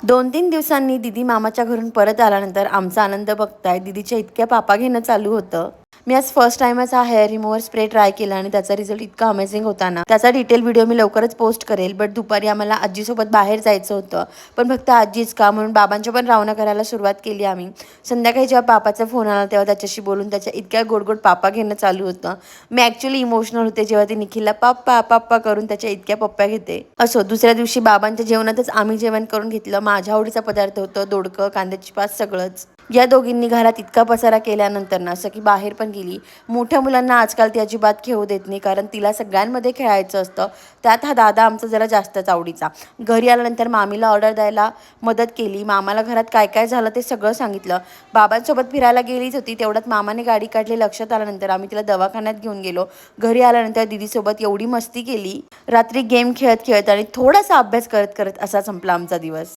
2-3 दिवसांनी दीदी मामाच्या घरून परत आल्यानंतर आमचा आनंद बघताय दीदीच्या इतक्या पापा घेणं चालू होतं. मी आज फर्स्ट टाइमच हा हेअर रिमूव्हर स्प्रे ट्राय केला आणि त्याचा रिझल्ट इतका अमेझिंग होता ना. त्याचा डिटेल व्हिडिओ मी लवकरच पोस्ट करेल. बट दुपारी आम्हाला आजीसोबत बाहेर जायचं होतं. पण फक्त आजीच का म्हणून बाबांच्या पण रावणं करायला सुरुवात केली आम्ही. संध्याकाळी जेव्हा पापाचा फोन आला तेव्हा त्याच्याशी बोलून त्याच्या इतक्या गोड गोड पापा घेणं चालू होतं. मी ॲक्च्युली इमोशनल होते जेव्हा ती निखिलला पप्पा पप्पा करून त्याच्या इतक्या पप्प्या घेते. असो दुसऱ्या दिवशी बाबांच्या जेवणातच आम्ही जेवण करून घेतलं. माझ्या आवडीचा पदार्थ होतं दोडकं, कांद्याची पात सगळंच. या दोघींनी घरात इतका पसारा केल्यानंतर ना सखी बाहेर पण गेली. मोठ्या मुलांना आजकाल ती अजिबात खेळू देत नाही कारण तिला सगळ्यांमध्ये खेळायचं असतं. त्यात हा दादा आमचा जरा जास्तच आवडीचा. घरी आल्यानंतर मामीला ऑर्डर द्यायला मदत केली. मामाला घरात काय काय झालं ते सगळं सांगितलं. बाबांसोबत फिरायला गेलीच होती तेवढ्यात मामाने गाडी काढली. लक्षात आल्यानंतर आम्ही तिला दवाखान्यात घेऊन गेलो. घरी आल्यानंतर दीदीसोबत एवढी मस्ती केली. रात्री गेम खेळत खेळत आणि थोडासा अभ्यास करत करत असा संपला आमचा दिवस.